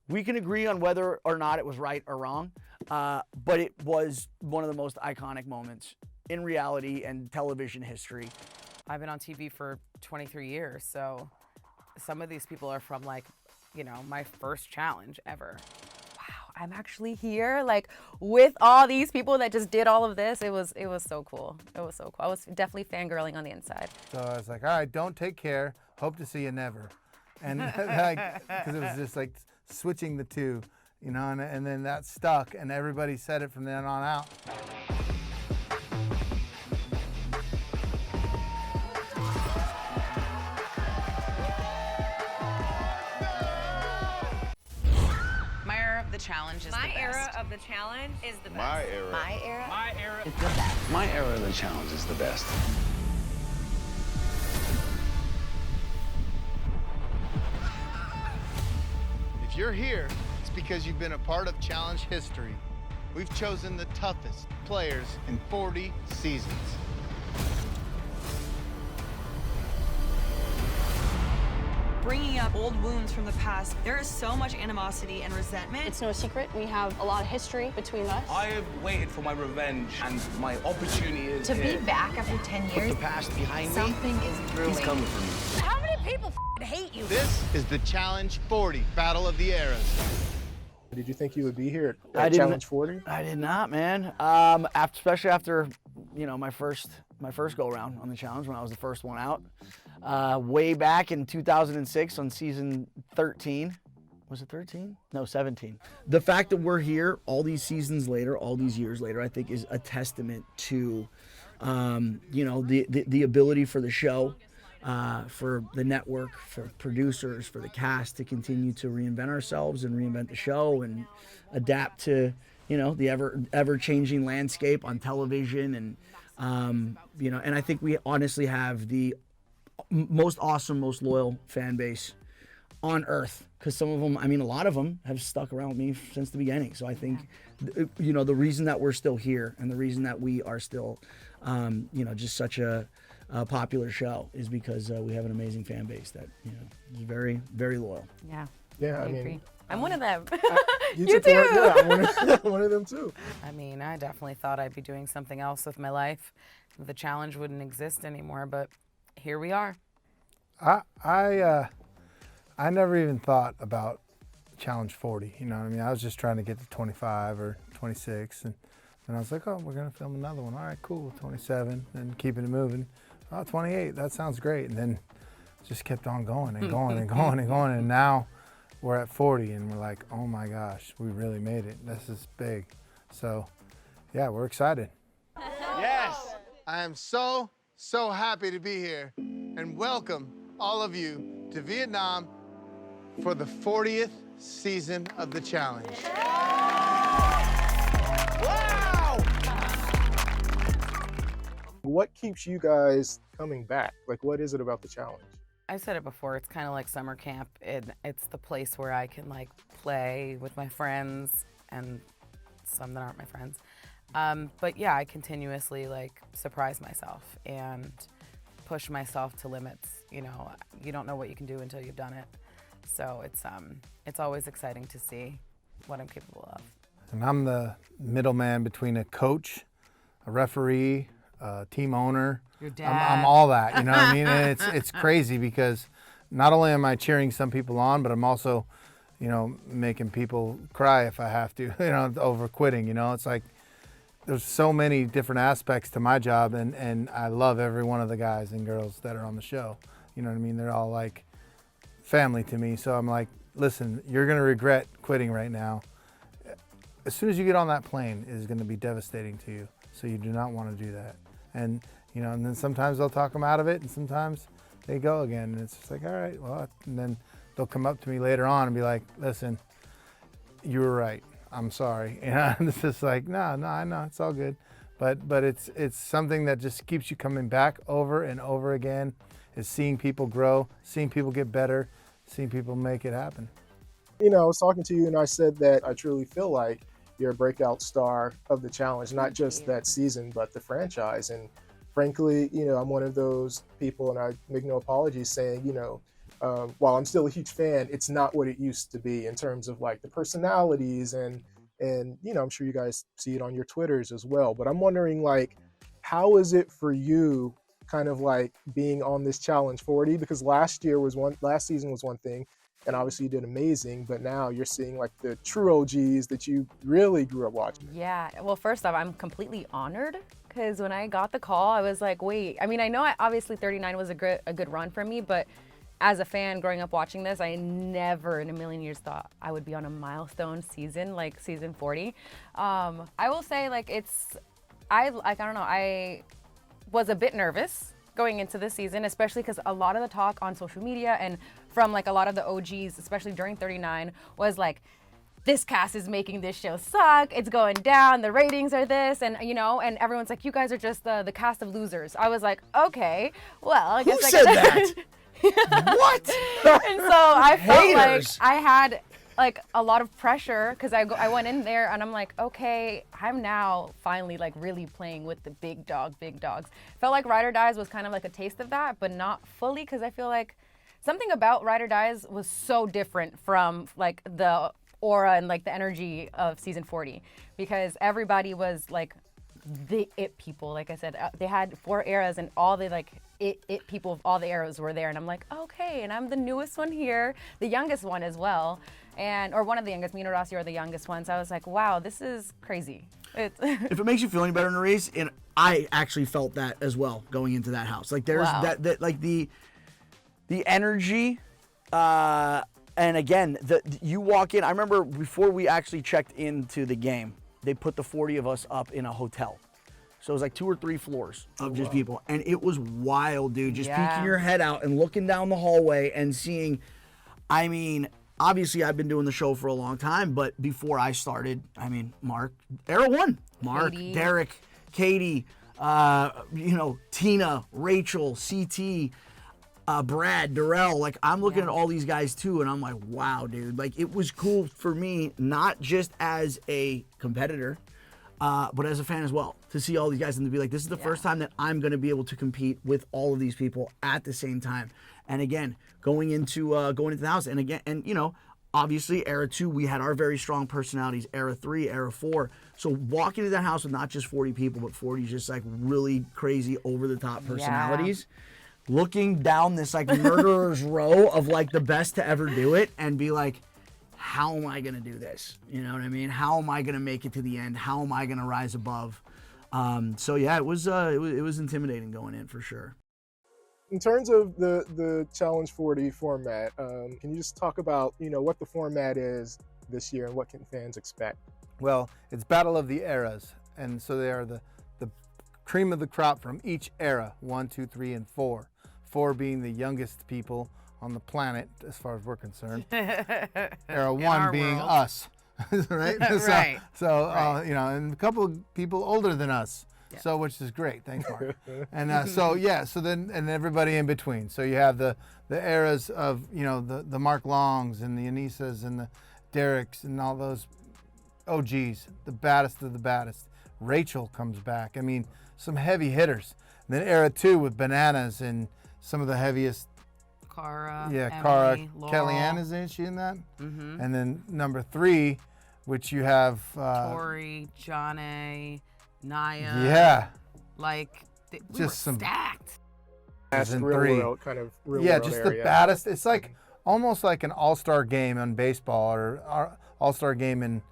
We can agree on whether or not it was right or wrong, but it was one of the most iconic moments in reality and television history. I've been on TV for 23 years, so some of these people are from like, you know, my first challenge ever. Wow, I'm actually here, like, with all these people that just did all of this. It was so cool. It was so cool. I was definitely fangirling on the inside. So I was like, all right, don't take care. Hope to see you never. And like, because it was just like switching the two, you know, and then that stuck, and everybody said it from then on out. My era of the challenge is My era of the challenge is the best. My era. My era. My era. is the best. My era of the challenge is the best. If you're here, it's because you've been a part of challenge history. We've chosen the toughest players in 40 seasons. Bringing up old wounds from the past, there is so much animosity and resentment. It's no secret, we have a lot of history between us. I have waited for my revenge, and my opportunity is To here. be back after 10 years, The past behind me. something is brewing. He's coming for me. How many people hate you? This is the Challenge 40 Battle of the Eras. Did you think you would be here I at didn't- Challenge 40? I did not, man. Especially after, you know, my first go around on the challenge when I was the first one out. Way back in 2006 on season 13. Was it 13? No, 17. The fact that we're here all these seasons later, all these years later, I think is a testament to, you know, the ability for the show, for the network, for producers, for the cast to continue to reinvent ourselves and reinvent the show and adapt to, you know, the ever changing landscape on television. And, you know, and I think we honestly have the most awesome, most loyal fan base on earth, because some of them, I mean, a lot of them have stuck around with me since the beginning. So I think, you know, the reason that we're still here and the reason that we are still, you know, just such a popular show is because we have an amazing fan base that, you know, is very, very loyal. Yeah. Yeah, I I agree. mean, I'm one of them. you You took the too. word- yeah, I'm one of them too. I mean, I definitely thought I'd be doing something else with my life. The challenge wouldn't exist anymore, but here we are. I never even thought about Challenge 40, you know what I mean? I was just trying to get to 25 or 26, and I was like, oh, we're gonna film another one. All right, cool, 27, and keeping it moving. Oh, 28, that sounds great. And then just kept on going and going and going and going, and now we're at 40, and we're like, oh my gosh, we really made it. This is big. So, yeah, we're excited. Yes, I am so happy to be here and welcome all of you to Vietnam for the 40th season of the challenge. Wow! What keeps you guys coming back? Like, what is it about the challenge? I said it before, it's kind of like summer camp. It's the place where I can like play with my friends and some that aren't my friends. But yeah, I continuously like surprise myself and push myself to limits. You know, you don't know what you can do until you've done it. So it's always exciting to see what I'm capable of. And I'm the middleman between a coach, a referee, a team owner. Your dad. I'm all that, you know what I mean? And it's crazy because not only am I cheering some people on, but I'm also, you know, making people cry if I have to, you know, over quitting, you know? It's like there's so many different aspects to my job, and I love every one of the guys and girls that are on the show. You know what I mean? They're all like family to me. So I'm like, listen, you're gonna regret quitting right now. As soon as you get on that plane, it is gonna be devastating to you. So you do not wanna do that. And, you know, and then sometimes they'll talk them out of it, and sometimes they go again. And it's just like, all right, well, and then they'll come up to me later on and be like, listen, you were right. I'm sorry. You know, and it's just like, no, I know, it's all good. But it's something that just keeps you coming back over and over again, is seeing people grow, seeing people get better, seeing people make it happen. You know, I was talking to you and I said that I truly feel like you're a breakout star of the challenge, not just that season, but the franchise. And frankly, you know, I'm one of those people, and I make no apologies saying, you know, while I'm still a huge fan, it's not what it used to be in terms of like the personalities and I'm sure you guys see it on your Twitters as well. But I'm wondering, like, how is it for you kind of like being on this Challenge 40? Because last season was one thing, and obviously you did amazing, but now you're seeing like the true OGs that you really grew up watching. Yeah, well, first off, I'm completely honored because when I got the call, I was like, wait, I mean, I know obviously 39 was a good run for me, but as a fan growing up watching this, I never in a million years thought I would be on a milestone season like season 40. I will say, like, I don't know, I was a bit nervous going into this season, especially because a lot of the talk on social media and from like a lot of the OGs, especially during 39, was like, this cast is making this show suck, it's going down, the ratings are this, and and everyone's like, you guys are just the cast of losers. I was like, okay, well, I guess Who said that? What? And so I felt like Haters. I had like a lot of pressure because I went in there and I'm like, okay, I'm now finally like really playing with the big dogs. Felt like Ride or Dies was kind of like a taste of that, but not fully, because I feel like something about Ride or Dies was so different from like the aura and like the energy of season 40, because everybody was like the it people. Like I said, they had 4 eras and all the like it people of all the eras were there, and I'm like, okay, and I'm the newest one here, the youngest one as well, or one of the youngest. Me and Horacio are the youngest ones. So I was like, wow, this is crazy. If it makes you feel any better, Nurys, and I actually felt that as well going into that house. Like there's Wow. that like the energy, and again, you walk in. I remember before we actually checked into the game, they put the 40 of us up in a hotel. So it was like 2 or 3 floors of just people. And it was wild, dude. Just peeking your head out and looking down the hallway and seeing, I mean, obviously I've been doing the show for a long time, but before I started, I mean, Mark, Era 1, Mark, Katie. Derek, Katie, Tina, Rachel, CT, Brad, Darrell, like I'm looking at all these guys too, and I'm like, wow, dude. Like it was cool for me, not just as a competitor, but as a fan as well, to see all these guys and to be like, this is the first time that I'm going to be able to compete with all of these people at the same time. And again, going into the house, and again, and obviously Era 2, we had our very strong personalities. Era 3, Era 4. So walking into that house with not just 40 people, but 40 just like really crazy over the top personalities. Looking down this like murderer's row of like the best to ever do it and be like, how am I gonna do this? You know what I mean? How am I gonna make it to the end? How am I gonna rise above? So yeah, it was intimidating going in for sure. In terms of the Challenge 40 format, can you just talk about what the format is this year and what can fans expect? Well, it's Battle of the Eras, and so they are the cream of the crop from each era, 1, 2, 3, and 4. 4 being the youngest people on the planet, as far as we're concerned. Era 1 being world. us, right? Right. So and a couple of people older than us. Yeah. So, which is great. Thanks, Mark. And then everybody in between. So you have the eras of the Mark Longs and the Aneesas and the Dereks and all those OGs, the baddest of the baddest. Rachel comes back. I mean, some heavy hitters. And then Era 2 with Bananas and some of the heaviest. Cara, Cara, Emily, Laurel. Kellyanne, isn't she in that? Mm-hmm. And then number 3, which you have Tori, Johnny, Naya. Yeah. Like, we Just were some- stacked. That's in real 3. world, kind of real Yeah, world just area. the baddest. It's like almost like an all-star game on baseball or all-star game in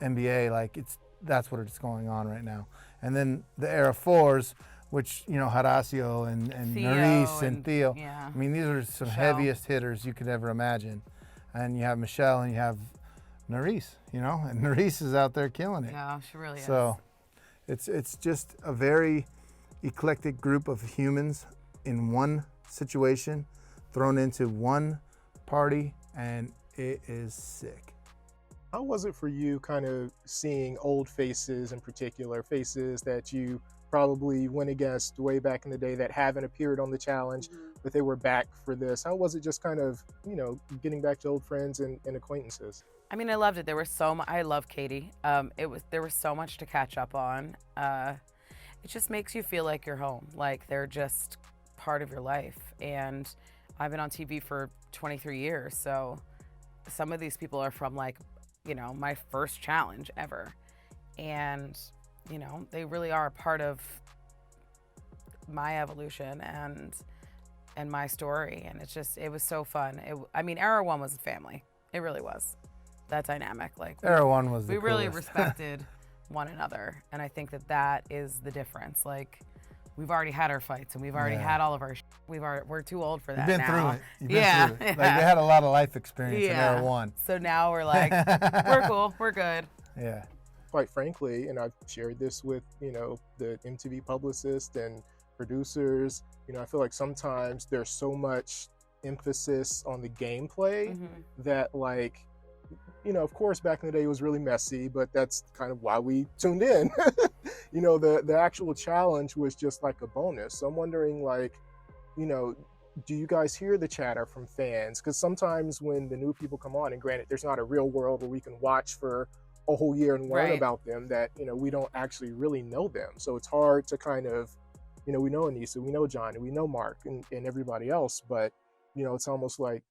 NBA. Like that's what it's going on right now. And then the Era 4s, which Horacio and Theo Nurys and Theo. Yeah. I mean, these are some Michelle. heaviest hitters you could ever imagine. And you have Michelle and you have Nurys, and Nurys is out there killing it. Yeah, she really is. So it's just a very eclectic group of humans in one situation, thrown into one party, and it is sick. How was it for you kind of seeing old faces, in particular, faces that you probably went against way back in the day that haven't appeared on the challenge, but they were back for this? How was it just kind of, getting back to old friends and acquaintances? I mean, I loved it. There was so much. I love Katie. There was so much to catch up on. It just makes you feel like you're home, like they're just part of your life. And I've been on TV for 23 years, so some of these people are from like, you know, my first challenge ever. And, you know, they really are a part of my evolution and my story. And it was so fun. I mean, Era 1 was a family. It really was. That dynamic. Like Era 1 was we the really coolest. respected one another. And I think that is the difference. Like, we've already had our fights and we've already had all of our we're too old for that You've been now. through it. You've been through it. Like, they had a lot of life experience in Era 1. So now we're like, we're cool, we're good. Yeah. Quite frankly, and I've shared this with, you know, the MTV publicist and producers, you know, I feel like sometimes there's so much emphasis on the gameplay that, like, you know, of course back in the day it was really messy, but that's kind of why we tuned in. You know, the actual challenge was just like a bonus. So I'm wondering, like, you know, do you guys hear the chatter from fans? Because sometimes when the new people come on, and granted there's not a real world where we can watch for a whole year and learn about them, that, you know, we don't actually really know them. So it's hard to kind of, you know, we know Anissa, we know John, and we know Mark and everybody else, but, you know, it's almost like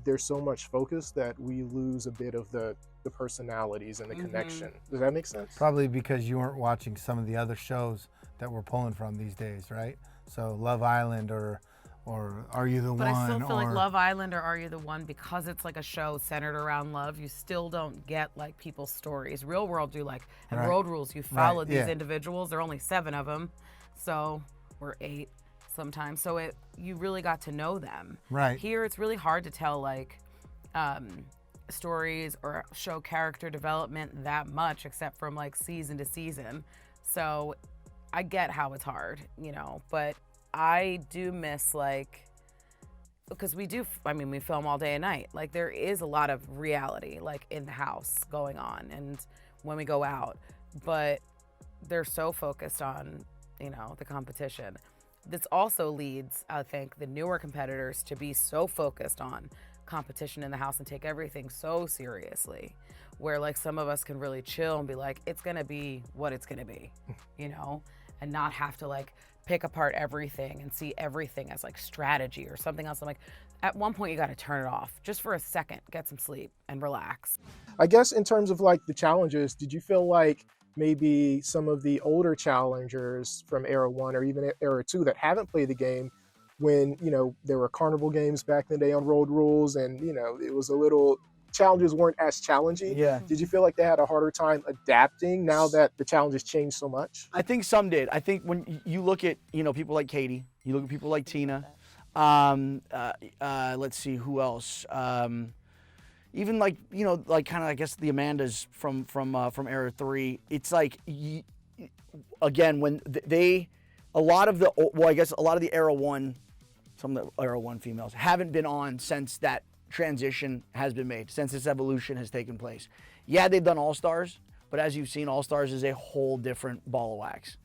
there's so much focus that we lose a bit of the personalities and the connection. Does that make sense? Probably because you weren't watching some of the other shows that we're pulling from these days, right? So Love Island or Are You the One? But I still feel like or- Love Island or Are You the One, because it's like a show centered around love, you still don't get like people's stories. Real World, you like, and Right. Road Rules, you follow Right, these yeah. individuals. There are only 7 of them, so we're 8 sometimes. So you really got to know them. Right. Here, it's really hard to tell like stories or show character development that much, except from like season to season. So I get how it's hard, you know, but I do miss, like, because we film all day and night. Like, there is a lot of reality, like, in the house going on and when we go out. But they're so focused on, you know, the competition. This also leads, I think, the newer competitors to be so focused on competition in the house and take everything so seriously, where, like, some of us can really chill and be like, it's going to be what it's going to be, you know, and not have to, like, pick apart everything and see everything as like strategy or something else. I'm like, at one point you got to turn it off just for a second, get some sleep and relax. I guess in terms of like the challenges, did you feel like maybe some of the older challengers from Era 1 or even Era 2 that haven't played the game, when, you know, there were carnival games back in the day on Road Rules and, you know, it was a little, challenges weren't as challenging. Yeah. Did you feel like they had a harder time adapting now that the challenges changed so much? I think some did. I think when you look at, you know, people like Katie, you look at people like Tina, let's see who else. Even like, you know, like kind of, I guess the Amandas from Era 3. It's like, again, when a lot of the Era 1, some of the Era 1 females haven't been on since that transition has been made, since this evolution has taken place. Yeah, they've done All-Stars, but as you've seen, All-Stars is a whole different ball of wax.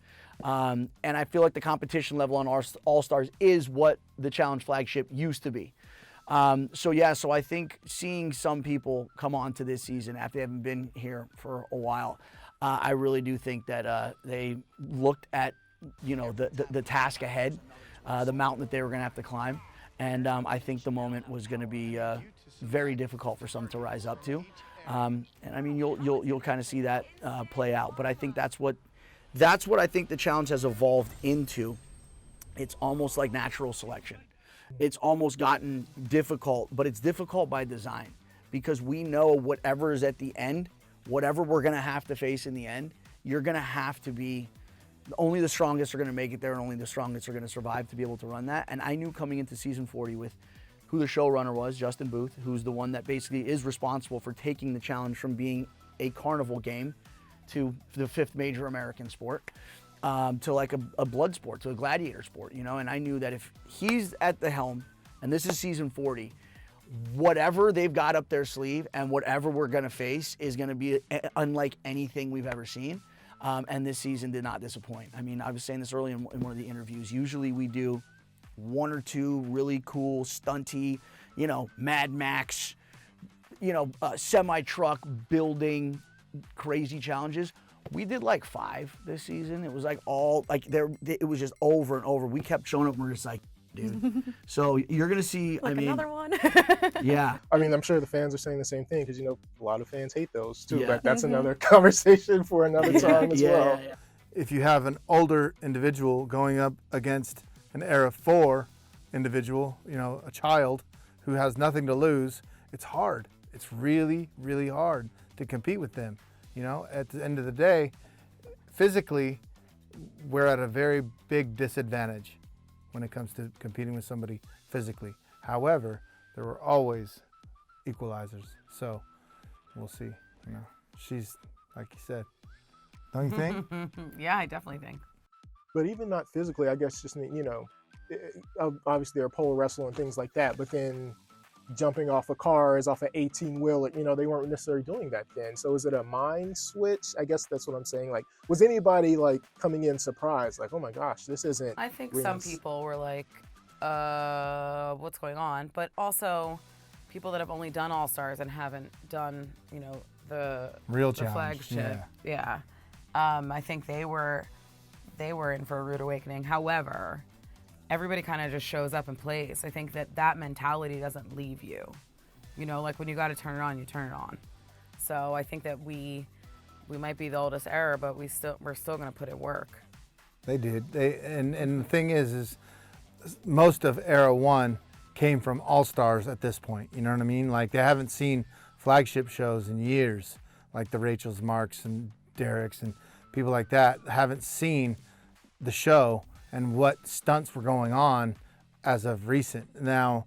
And I feel like the competition level on All-Stars is what the challenge flagship used to be. So I think seeing some people come on to this season after they haven't been here for a while, I really do think that they looked at, you know, the task ahead, the mountain that they were going to have to climb. And I think the moment was going to be very difficult for some to rise up to. And I mean, you'll kind of see that play out. But I think that's what I think the challenge has evolved into. It's almost like natural selection. It's almost gotten difficult, but it's difficult by design, because we know whatever is at the end, whatever we're going to have to face in the end, you're going to have to be. Only the strongest are going to make it there, and only the strongest are going to survive to be able to run that. And I knew coming into season 40 with who the showrunner was, Justin Booth, who's the one that basically is responsible for taking the challenge from being a carnival game to the 5th major American sport, to like a blood sport, to a gladiator sport, you know. And I knew that if he's at the helm, and this is season 40, whatever they've got up their sleeve and whatever we're going to face is going to be unlike anything we've ever seen. And this season did not disappoint. I mean, I was saying this early in one of the interviews. Usually we do 1 or 2 really cool, stunty, you know, Mad Max, you know, semi-truck building crazy challenges. We did like 5 this season. It was like all, like it was just over and over. We kept showing up and we're just like, dude. So you're gonna see. Like another one. Yeah. I mean, I'm sure the fans are saying the same thing because a lot of fans hate those too. Yeah. But that's another conversation for another time as well. Yeah. If you have an older individual going up against an era 4 individual, a child who has nothing to lose, it's hard. It's really, really hard to compete with them. At the end of the day, physically, we're at a very big disadvantage when it comes to competing with somebody physically. However, there were always equalizers. So we'll see. She's, like you said, don't you think? Yeah, I definitely think. But even not physically, I guess just, obviously they're pole wrestle and things like that, but then jumping off of cars, off an 18-wheeler, they weren't necessarily doing that then. So is it a mind switch? I guess that's what I'm saying. Like, was anybody like coming in surprised? Like, oh my gosh, this isn't. I think some people were like, what's going on? But also people that have only done All-Stars and haven't done, the Real the challenge. flagship. Yeah. I think they were in for a rude awakening. However, everybody kind of just shows up and plays. I think that mentality doesn't leave you. Like when you got to turn it on, you turn it on. So I think that we might be the oldest era, but we're still going to put it work. They did. And the thing is most of era 1 came from All-Stars at this point. You know what I mean? Like, they haven't seen flagship shows in years, like the Rachels, Marks, and Derek's, and people like that haven't seen the show and what stunts were going on as of recent. Now,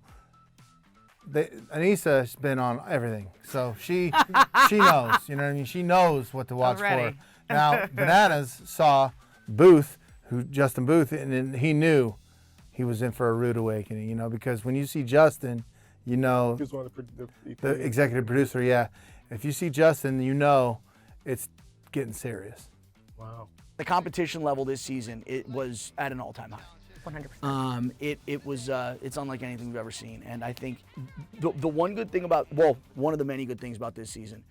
Aneea's been on everything, so she knows. You know what I mean? She knows what to watch for. Now, Bananas saw Justin Booth, and he knew he was in for a rude awakening. Because when you see Justin, He was one of the executive producer. Yeah, if you see Justin, it's getting serious. Wow. The competition level this season, it was at an all-time high. 100%. It was it's unlike anything we've ever seen, and I think the one good thing one of the many good things about this season,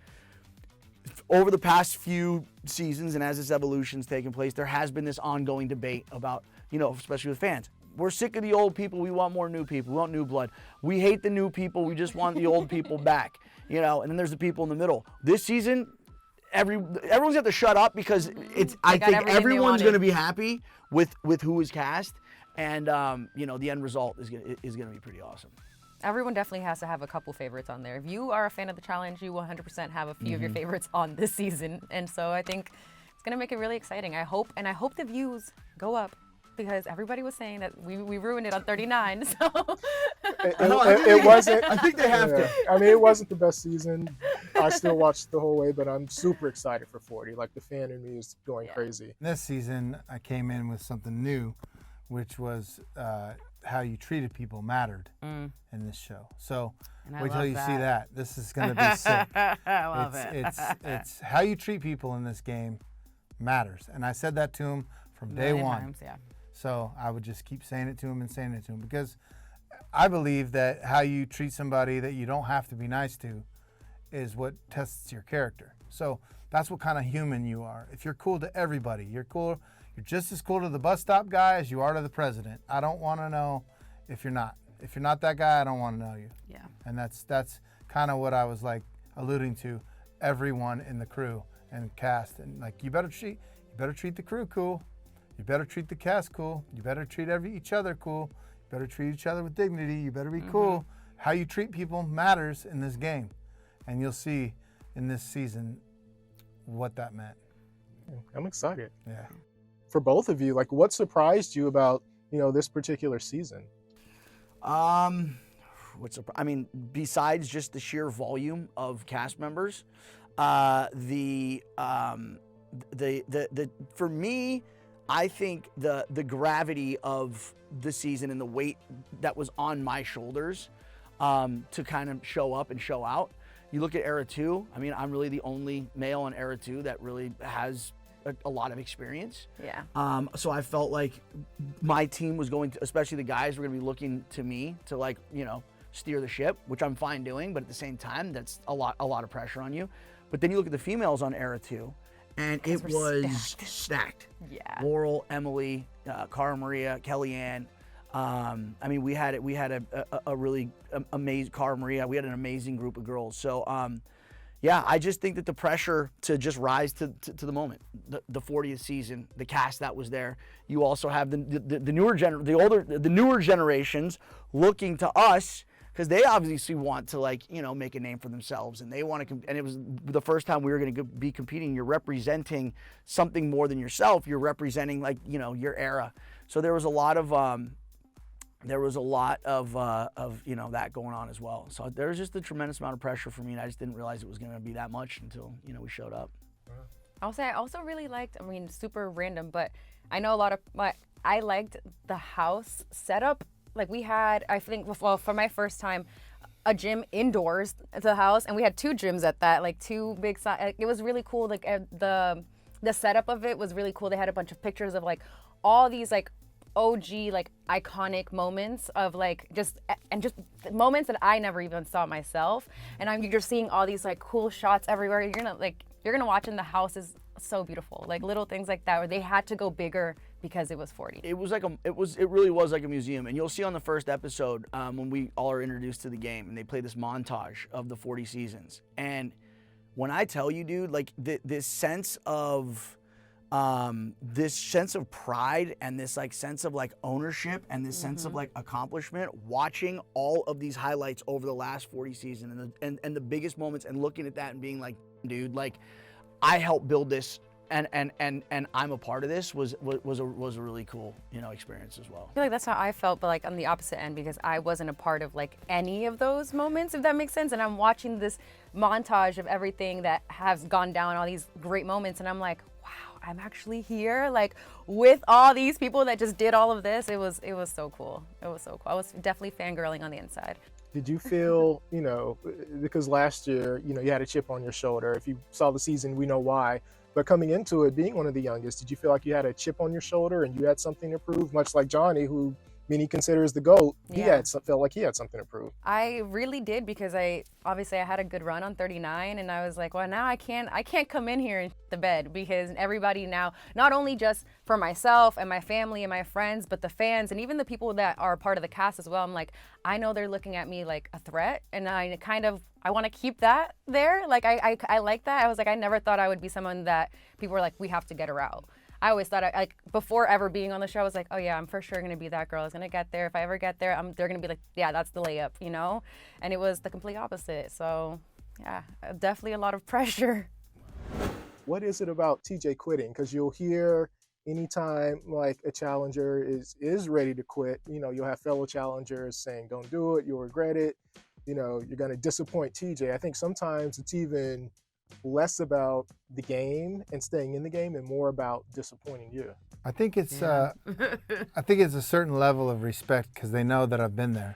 over the past few seasons and as this evolution's taken place, there has been this ongoing debate about, especially with fans. We're sick of the old people. We want more new people. We want new blood. We hate the new people. We just want the old people back. And then there's the people in the middle. This season, everyone's got to shut up because I think everyone's going to be happy with who is cast, and the end result is going to be pretty awesome. Everyone definitely has to have a couple favorites on there. If you are a fan of the challenge, you will 100% have a few of your favorites on this season, and so I think it's going to make it really exciting. I hope the views go up, because everybody was saying that we ruined it on 39. So it wasn't. I think they have to. I mean, it wasn't the best season. I still watched the whole way, but I'm super excited for 40. Like, the fan in me is going crazy. This season, I came in with something new, which was how you treated people mattered in this show. So wait till you see that. This is going to be sick. I love it. It's how you treat people in this game matters, and I said that to him from day one. Times, yeah. So I would just keep saying it to him because I believe that how you treat somebody that you don't have to be nice to is what tests your character. So that's what kind of human you are. If you're cool to everybody, you're cool. You're just as cool to the bus stop guy as you are to the president. I don't want to know if you're not. If you're not that guy, I don't want to know you. Yeah. And that's kind of what I was like alluding to. Everyone in the crew and cast, and like, you better treat the crew cool. You better treat the cast cool. You better treat each other cool. You better treat each other with dignity. You better be cool. How you treat people matters in this game. And you'll see in this season what that meant. I'm excited. Yeah. For both of you, like, what surprised you about, this particular season? Besides just the sheer volume of cast members, for me, I think the gravity of the season and the weight that was on my shoulders to kind of show up and show out. You look at Era 2, I'm really the only male in Era 2 that really has a lot of experience. Yeah. So I felt like my team was going to, especially the guys, were going to be looking to me to steer the ship, which I'm fine doing, but at the same time, that's a lot of pressure on you. But then you look at the females on Era 2, and it was stacked. Yeah. Laurel, Emily, Cara Maria, Kellyanne, I mean, we had a really amazing Cara Maria. We had an amazing group of girls. So, yeah, I just think that the pressure to just rise to the moment, the 40th season, the cast that was there. You also have the newer generations looking to us because they obviously want to, like, you know, make a name for themselves, and they want to. And it was the first time we were going to be competing. You're representing something more than yourself. You're representing, like, you know, your era. So there was a lot of you know, that going on as well. So there was just a tremendous amount of pressure for me, and I just didn't realize it was going to be that much until, you know, we showed up. I'll say I also really liked, I mean, super random, but I know a lot of, I liked the house setup. Like, we had, I think, well, for my first time, a gym indoors at the house, and we had 2 gyms at that, like 2 big size. It was really cool. Like, the setup of it was really cool. They had a bunch of pictures of, like, all these, like, OG, like, iconic moments of, like, just moments that I never even saw myself. And you're seeing all these, like, cool shots everywhere. You're gonna watch, and the house is so beautiful. Like, little things like that where they had to go bigger because it was 40. It was like it really was like a museum. And you'll see on the first episode when we all are introduced to the game, and they play this montage of the 40 seasons. And when I tell you, dude, like, this sense of pride and this, like, sense of, like, ownership and this sense of, like, accomplishment, watching all of these highlights over the last 40 seasons and the biggest moments, and looking at that and being like, dude, like, I helped build this, and I'm a part of this was a really cool, you know, experience as well. I feel like that's how I felt, but, like, on the opposite end, because I wasn't a part of, like, any of those moments, if that makes sense. And I'm watching this montage of everything that has gone down, all these great moments, and I'm like, I'm actually here, like, with all these people that just did all of this. It was so cool. It was so cool. I was definitely fangirling on the inside. Did you feel, you know, because last year, you know, you had a chip on your shoulder. If you saw the season, we know why. But coming into it, being one of the youngest, did you feel like you had a chip on your shoulder and you had something to prove, much like Johnny, who many considers the GOAT? Yeah. Felt like he had something to prove. I really did, because I had a good run on 39, and I was like, well, now I can't come in here and shit the bed, because everybody now, not only just for myself and my family and my friends, but the fans and even the people that are part of the cast as well. I'm like, I know they're looking at me like a threat, and I want to keep that there. Like, I like that. I was like, I never thought I would be someone that people were like, we have to get her out. I always thought, like, before ever being on the show, I was like, oh yeah, I'm for sure gonna be that girl. I was gonna get there. If I ever get there, they're gonna be like, yeah, that's the layup, you know? And it was the complete opposite. So yeah, definitely a lot of pressure. What is it about TJ quitting? Because you'll hear anytime, like, a challenger is ready to quit, you know, you'll have fellow challengers saying, don't do it, you'll regret it, you know, you're gonna disappoint TJ. I think sometimes it's even less about the game and staying in the game and more about disappointing you. I think it's a certain level of respect, because they know that I've been there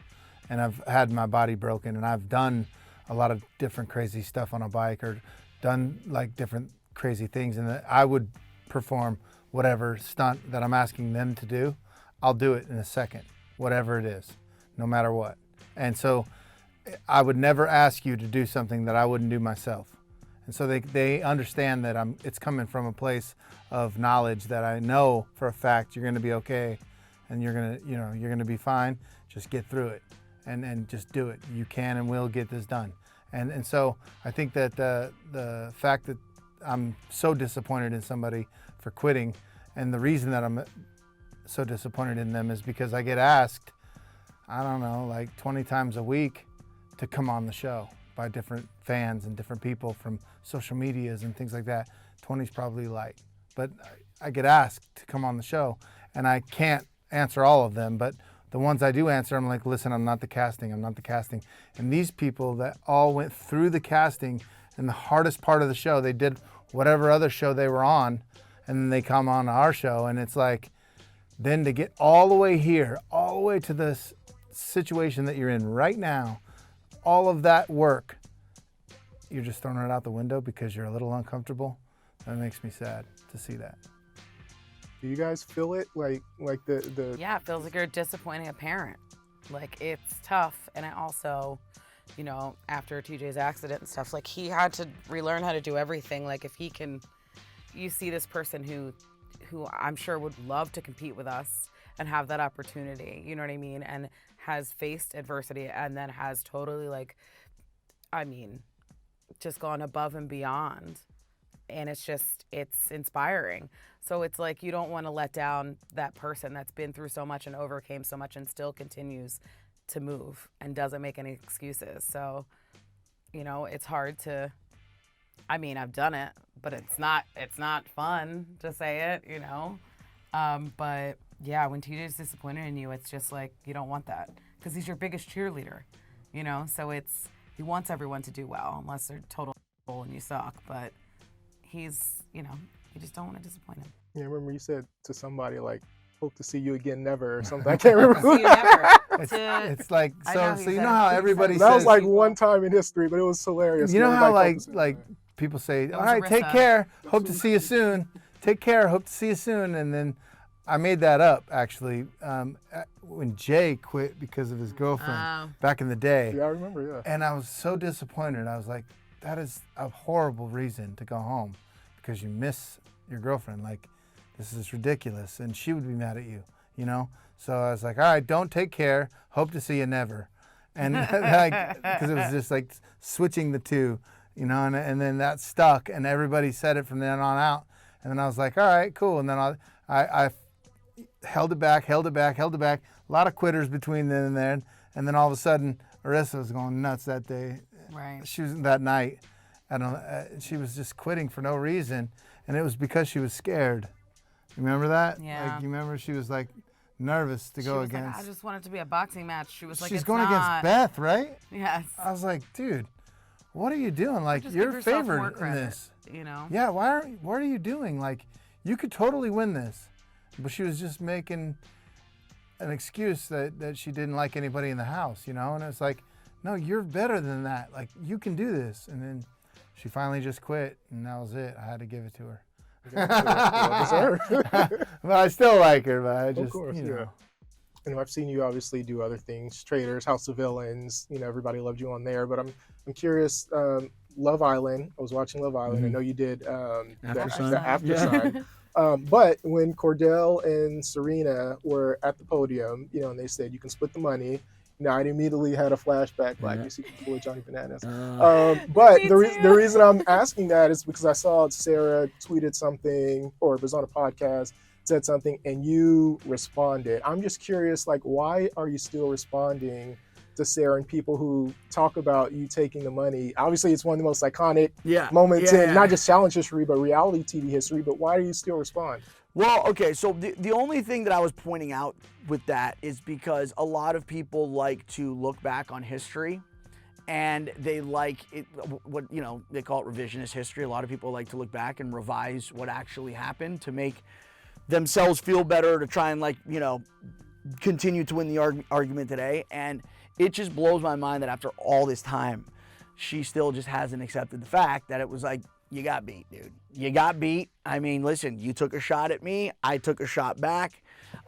and I've had my body broken, and I've done a lot of different crazy stuff on a bike, or done, like, different crazy things, and that I would perform whatever stunt that I'm asking them to do. I'll do it in a second, whatever it is, no matter what. And so I would never ask you to do something that I wouldn't do myself. And so they understand that it's coming from a place of knowledge that I know for a fact you're going to be okay, and you're going to be fine. Just get through it, and just do it. You can and will get this done. And so I think that the fact that I'm so disappointed in somebody for quitting, and the reason that I'm so disappointed in them is because I get asked, I don't know, like 20 times a week to come on the show by different fans and different people from social medias and things like that. 20's probably light, but I get asked to come on the show, and I can't answer all of them, but the ones I do answer, I'm like, listen, I'm not the casting. And these people that all went through the casting and the hardest part of the show, they did whatever other show they were on, and then they come on our show, and it's like, then to get all the way here, all the way to this situation that you're in right now, all of that work, you're just throwing it out the window because you're a little uncomfortable. That makes me sad to see that. Do you guys feel it? Like the Yeah, it feels like you're disappointing a parent. Like, it's tough. And I also, you know, after TJ's accident and stuff, like, he had to relearn how to do everything. Like, if he can, you see this person who I'm sure would love to compete with us and have that opportunity, you know what I mean? And has faced adversity and then has totally like, I mean, just gone above and beyond. And it's inspiring. So it's like you don't want to let down that person that's been through so much and overcame so much and still continues to move and doesn't make any excuses. So, you know, it's hard to, I mean, I've done it, but it's not fun to say it, you know? But yeah, when TJ's disappointed in you, it's just like, you don't want that because he's your biggest cheerleader, you know? So he wants everyone to do well unless they're total and you suck, but he's, you know, you just don't want to disappoint him. Yeah, I remember you said to somebody like, hope to see you again never or something. I can't remember. See you never. It's like, so you know how everybody says. That was like one time in history, but it was hilarious. You know how Everybody like people say, all was right, take Arissa. care, hope to see you soon. Take care, hope to see you soon. And then I made that up actually when Jay quit because of his girlfriend back in the day. Yeah, I remember, yeah. And I was so disappointed. I was like, that is a horrible reason to go home because you miss your girlfriend. Like, this is ridiculous. And she would be mad at you, you know? So I was like, all right, don't take care. Hope to see you never. And like, because it was just like switching the two, you know, and then that stuck and everybody said it from then on out. And then I was like, all right, cool. And then I held it back. A lot of quitters between then and there. And then all of a sudden, Arissa was going nuts that day. Right. She was that night. She was just quitting for no reason. And it was because she was scared. You remember that? Yeah. Like, you remember she was like nervous to go was against. like, I just want it to be a boxing match. She was like, she's it's going not. against Beth, right? Yes. I was like, dude, what are you doing? Like, Just you're give yourself more favored in credit, this. you know? Yeah, what are you doing? Like, you could totally win this. But she was just making an excuse that she didn't like anybody in the house, you know? And it's like, no, you're better than that. Like, you can do this. And then she finally just quit, and that was it. I had to give it to her. But I still like her, but I just, Of course, you know. yeah. And I've seen you obviously do other things, Traders, House of Villains. You know, everybody loved you on there. But I'm curious. Love Island. I was watching Love Island. I know you did the After Sun. But when Cordell and Serena were at the podium, you know, and they said you can split the money. You know, I immediately had a flashback, like you see people with Johnny Bananas. But the reason I'm asking that is because I saw Sarah tweeted something, or it was on a podcast, said something, and you responded. I'm just curious, like, why are you still responding to Sarah and people who talk about you taking the money? Obviously, it's one of the most iconic moments in not just challenge history, but reality TV history. But why do you still respond? Well, okay, so the only thing that I was pointing out with that is because a lot of people like to look back on history, and they like it, what, you know, they call it revisionist history. A lot of people like to look back and revise what actually happened to make themselves feel better, to try and, like, you know, continue to win the argument today. And it just blows my mind that after all this time, she still just hasn't accepted the fact that it was like, you got beat, dude. You got beat. I mean, listen, you took a shot at me. I took a shot back.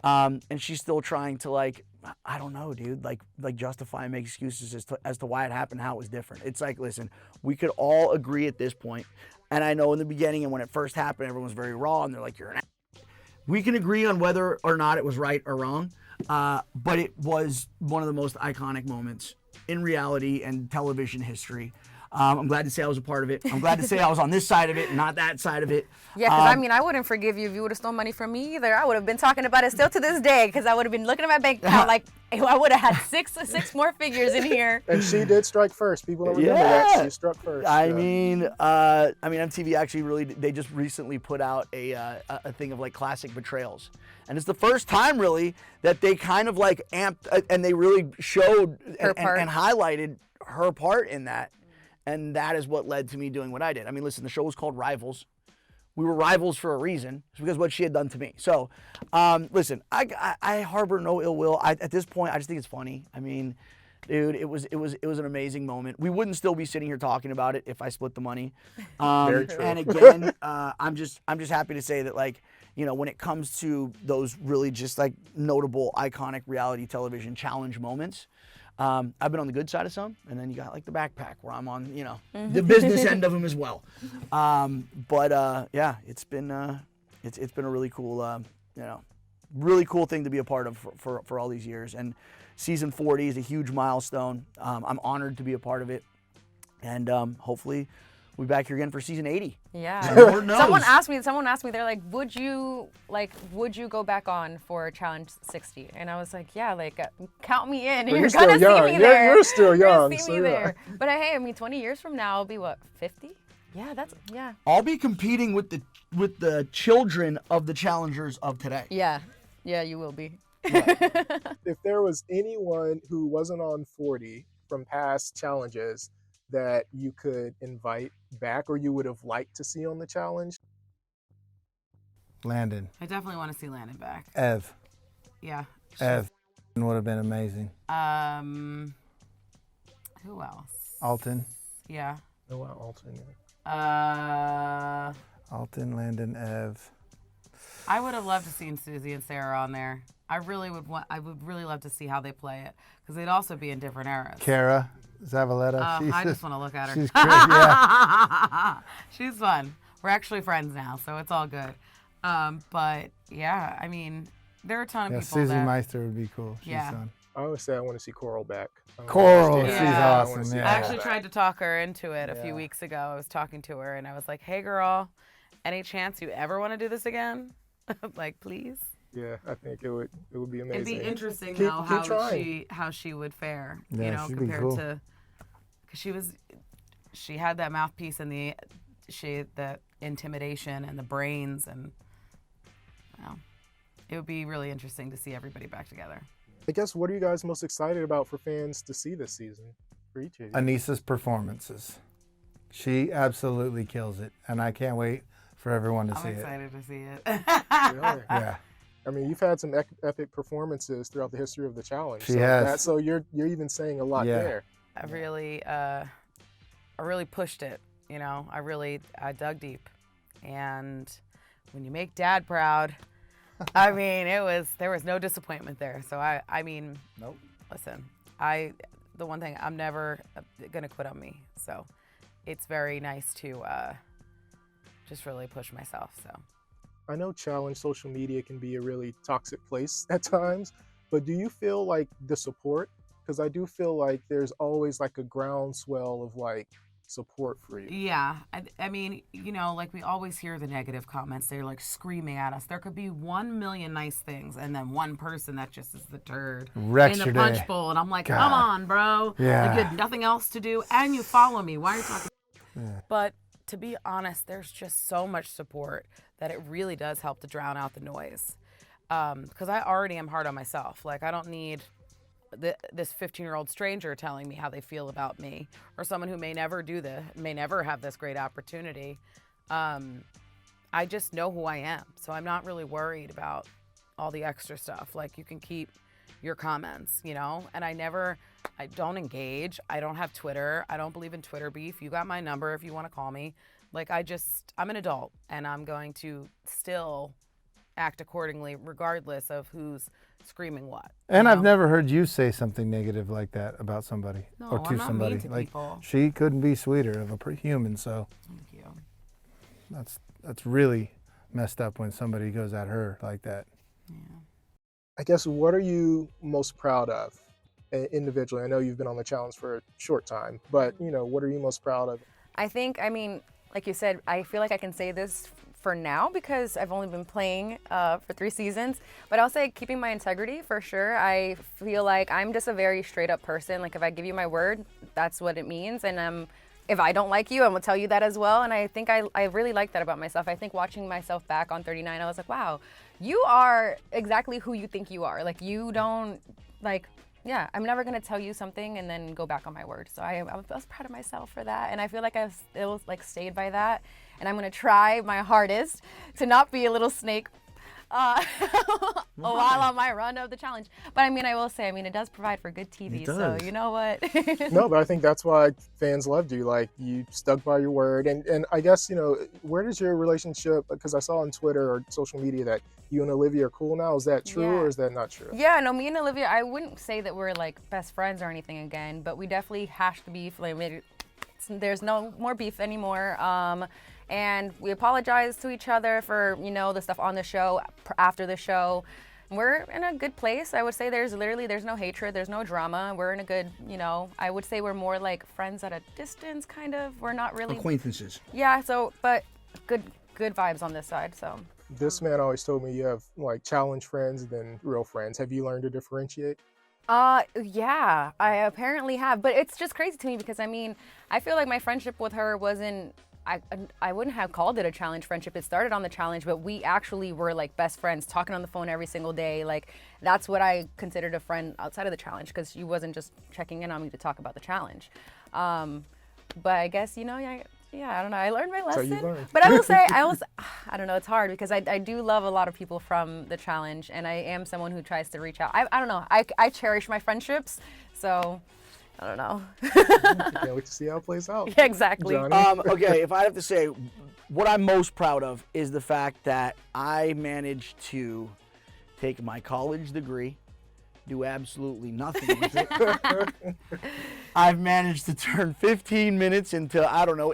And she's still trying to, like, I don't know, dude, like justify and make excuses as to why it happened, how it was different. It's like, listen, we could all agree at this point. And I know in the beginning and when it first happened, everyone was very raw and they're like, you're an ass. We can agree on whether or not it was right or wrong. But it was one of the most iconic moments in reality and television history. I'm glad to say I was a part of it. I'm glad to say I was on this side of it, not that side of it. Yeah, because I mean, I wouldn't forgive you if you would have stolen money from me either. I would have been talking about it still to this day because I would have been looking at my bank account like I would have had six more figures in here. And she did strike first. People don't remember that. She struck first. I mean, MTV actually they just recently put out a thing of like classic betrayals. And it's the first time really that they kind of like amped and they really showed and highlighted her part in that. And that is what led to me doing what I did. I mean, listen, the show was called Rivals. We were rivals for a reason. It's because of what she had done to me. So, listen, I harbor no ill will. At this point, I just think it's funny. I mean, dude, it was an amazing moment. We wouldn't still be sitting here talking about it if I split the money. Very true. And again, I'm just happy to say that, like, you know, when it comes to those really just like notable, iconic reality television challenge moments, I've been on the good side of some, and then you got like the backpack where I'm on, you know, the business end of them as well. But yeah, it's been a really cool, you know, really cool thing to be a part of for all these years. And season 40 is a huge milestone. I'm honored to be a part of it, and hopefully we'll be back here again for season 80. Yeah. Lord knows. Someone asked me, they're like, would you go back on for Challenge 60? And I was like, yeah, like count me in. But You're still gonna see young. me there. You're still young. You're gonna see so me yeah. there. But hey, I mean, 20 years from now, I'll be what, 50? Yeah, yeah. I'll be competing with the children of the challengers of today. Yeah, you will be. If there was anyone who wasn't on 40 from past challenges that you could invite back or you would have liked to see on the challenge? Landon. I definitely want to see Landon back. Ev. Yeah. Ev would have been amazing. Who else? Alton. Yeah. Oh, wow, Alton. Alton, Landon, Ev. I would have loved to see Susie and Sarah on there. I would really love to see how they play it because they'd also be in different eras. Kara Zavaleta. I just want to look at her. She's crazy. Yeah. She's fun. We're actually friends now, so it's all good. But yeah, I mean, there are a ton of people. Susie that, Meister would be cool. She's Yeah. fun. I always say I want to see Coral back. Coral, she's I wanna awesome, see yeah. I Coral actually back. tried to talk her into it a few weeks ago. I was talking to her, and I was like, "Hey, girl, any chance you ever want to do this again? Like, please." Yeah, I think it would be amazing. It'd be interesting Keep though trying. how she would fare, Yeah, you know, she'd be compared cool. to because she had that mouthpiece and the intimidation and the brains and it would be really interesting to see everybody back together. I guess what are you guys most excited about for fans to see this season for each of you? Aneesa's performances. She absolutely kills it, and I can't wait for everyone to I'm see it. excited to see it. Really? Yeah. I mean, you've had some epic performances throughout the history of the challenge. She has. So you're even saying a lot Yeah. there. I really pushed it, you know. I dug deep, and when you make Dad proud, I mean, there was no disappointment there. So I mean, Nope. Listen, the one thing I'm never gonna quit on me. So it's very nice to just really push myself. So. I know challenge social media can be a really toxic place at times, but do you feel like the support? Because I do feel like there's always like a groundswell of like support for you. Yeah, I mean, you know, like we always hear the negative comments. They're like screaming at us. There could be 1 million nice things, and then one person that just is the turd Wrecks in the your punch day. bowl. And I'm like, God. come on, bro. Yeah. Like you had nothing else to do, and you follow me. Why are you talking? Yeah. But to be honest, there's just so much support that it really does help to drown out the noise. Because I already am hard on myself. Like I don't need this 15-year-old stranger telling me how they feel about me, or someone who may never have this great opportunity. I just know who I am, so I'm not really worried about all the extra stuff. Like you can keep your comments, you know, and I don't engage. I don't have Twitter. I don't believe in Twitter beef. You got my number if you want to call me. Like I'm an adult, and I'm going to still act accordingly regardless of who's screaming what. And you I've know? never heard you say something negative like that about somebody No, or to I'm not somebody. mean to Like people. she couldn't be sweeter of a human. So Thank you. that's really messed up when somebody goes at her like that. Yeah. I guess what are you most proud of individually? I know you've been on the challenge for a short time, but you know, what are you most proud of? I mean, like you said, I feel like I can say this for now because I've only been playing for 3 seasons, but I'll say keeping my integrity for sure. I feel like I'm just a very straight up person. Like if I give you my word, that's what it means. And if I don't like you, I'm gonna tell you that as well. And I think I really like that about myself. I think watching myself back on 39, I was like, wow, you are exactly who you think you are. Like you don't yeah, I'm never gonna tell you something and then go back on my word. So I was proud of myself for that, and I feel like I've still stayed by that. And I'm gonna try my hardest to not be a little snake while on my run of the challenge. But I mean, I will say, it does provide for good TV. So you know what? No, but I think that's why fans loved you. Like you stuck by your word, and I guess, you know, where does your relationship? Because I saw on Twitter or social media that you and Olivia are cool now. Is that true or is that not true? Yeah, no, me and Olivia, I wouldn't say that we're like best friends or anything again, but we definitely hashed the beef. Like, there's no more beef anymore. And we apologize to each other for, you know, the stuff on the show, after the show. we're in a good place. I would say there's no hatred, there's no drama. We're in a good, I would say we're more like friends at a distance, kind of. We're not really Acquaintances. Yeah, but good vibes on this side, so. This man always told me you have like challenge friends than real friends. Have you learned to differentiate? Yeah, I apparently have, but it's just crazy to me because I feel like my friendship with her wasn't, I wouldn't have called it a challenge friendship. It started on the challenge, but we actually were like best friends, talking on the phone every single day. Like that's what I considered a friend outside of the challenge, because she wasn't just checking in on me to talk about the challenge. But I guess, yeah, I don't know. I learned my lesson. So you learned. But I will say, I don't know, it's hard because I do love a lot of people from the challenge, and I am someone who tries to reach out. I don't know. I cherish my friendships, so I don't know. Can't wait to see how it plays out. Yeah, exactly. Okay, if I have to say, what I'm most proud of is the fact that I managed to take my college degree, do absolutely nothing with it. I've managed to turn 15 minutes into,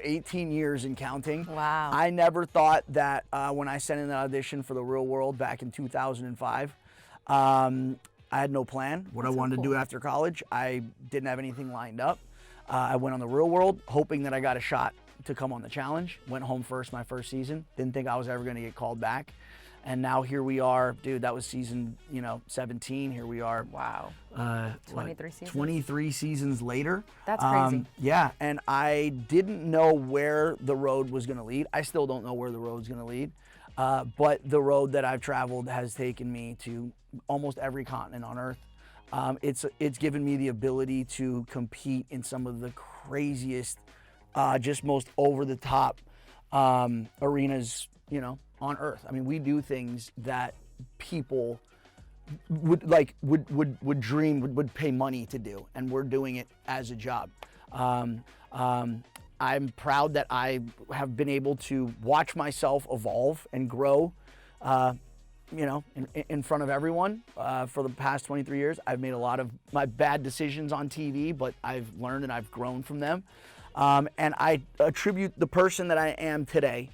18 years and counting. Wow. I never thought that when I sent in an audition for The Real World back in 2005, I had no plan what I wanted to do after college. I didn't have anything lined up. I went on The Real World hoping that I got a shot to come on the challenge. Went home first my first season. Didn't think I was ever going to get called back. And now here we are, dude, that was season, 17. Here we are. Wow. 23 seasons. 23 seasons later. That's crazy. Yeah, and I didn't know where the road was going to lead. I still don't know where the road's going to lead. But the road that I've traveled has taken me to almost every continent on Earth. It's given me the ability to compete in some of the craziest, just most over-the-top arenas, on Earth. I mean, we do things that people would dream, would pay money to do, and we're doing it as a job. I'm proud that I have been able to watch myself evolve and grow, in front of everyone for the past 23 years. I've made a lot of my bad decisions on TV, but I've learned and I've grown from them. And I attribute the person that I am today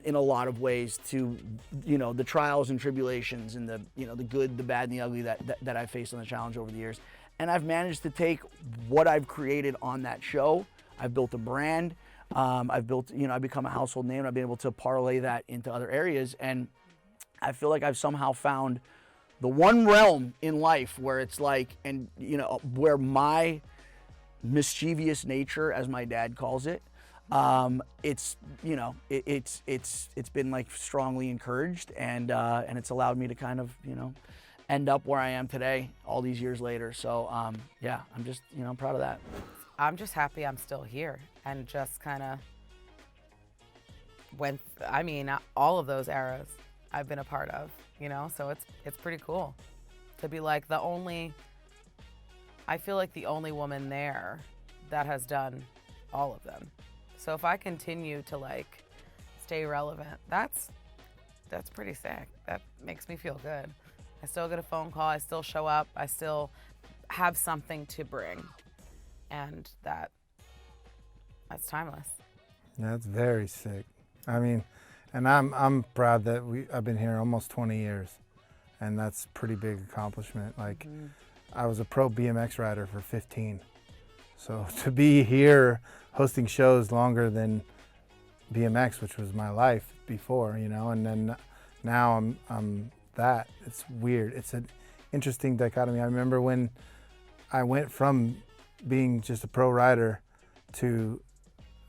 in a lot of ways to, the trials and tribulations and the good, the bad, and the ugly that I've faced on the challenge over the years. And I've managed to take what I've created on that show. I've built a brand. I've become a household name. I've been able to parlay that into other areas. And I feel like I've somehow found the one realm in life where it's like, and, where my mischievous nature, as my dad calls it, it's been like strongly encouraged, and it's allowed me to kind of, end up where I am today all these years later. So, yeah, I'm just, I'm proud of that. I'm just happy I'm still here and just kind of all of those eras I've been a part of, so it's pretty cool to be like I feel like the only woman there that has done all of them. So if I continue to stay relevant, that's pretty sick. That makes me feel good. I still get a phone call, I still show up, I still have something to bring. And that's timeless. That's very sick. I mean, and I'm proud that I've been here almost 20 years, and that's a pretty big accomplishment. I was a pro BMX rider for 15. So to be here hosting shows longer than BMX, which was my life before, and then now I'm that. It's weird. It's an interesting dichotomy. I remember when I went from being just a pro rider to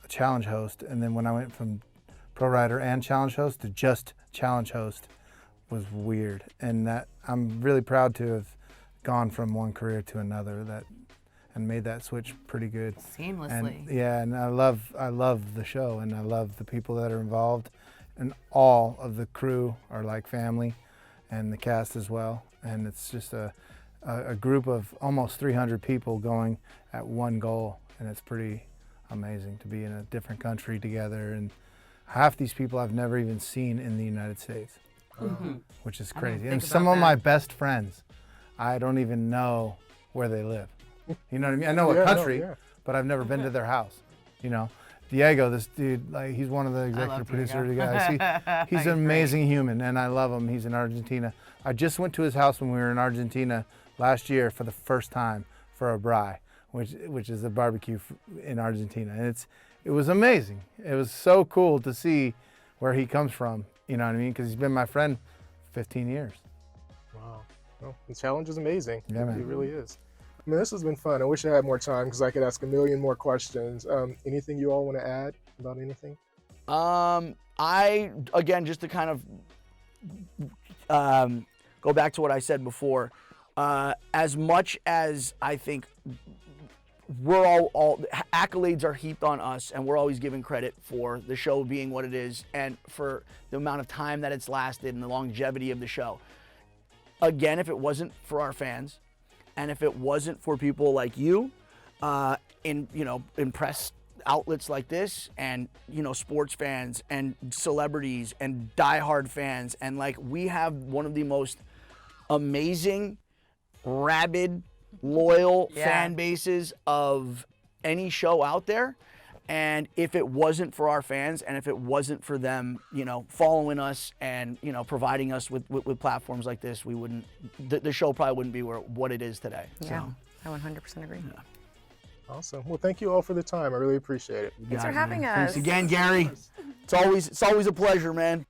a challenge host, and then when I went from pro rider and challenge host to just challenge host was weird. And that I'm really proud to have gone from one career to another and made that switch pretty good. Seamlessly. And, yeah, and I love the show, and I love the people that are involved, and all of the crew are like family, and the cast as well. And it's just a group of almost 300 people going at one goal, and it's pretty amazing to be in a different country together. And half these people I've never even seen in the United States, which is crazy. And some of my best friends, I don't even know where they live. You know what I mean? I know what country, but I've never been to their house. Diego, this dude, like he's one of the executive producer of the guys. He's an amazing human, and I love him. He's in Argentina. I just went to his house when we were in Argentina last year for the first time for a braai, which is a barbecue in Argentina, and it was amazing. It was so cool to see where he comes from. You know what I mean? Because he's been my friend 15 years. Wow. Well, the challenge is amazing. Yeah, man. It really is. I mean, this has been fun. I wish I had more time because I could ask a million more questions. Anything you all want to add about anything? Again, just to kind of go back to what I said before, as much as I think we're all accolades are heaped on us, and we're always given credit for the show being what it is and for the amount of time that it's lasted and the longevity of the show. Again, if it wasn't for our fans, and if it wasn't for people like you, in press outlets like this, and sports fans and celebrities and diehard fans, and like we have one of the most amazing, rabid, loyal fan bases of any show out there. And if it wasn't for our fans, and if it wasn't for them, following us and providing us with platforms like this, we wouldn't. The show probably wouldn't be what it is today. Yeah, So. I 100% agree. Yeah. Awesome. Well, thank you all for the time. I really appreciate it. Thanks for having us. Thanks again, Gary. It's always a pleasure, man.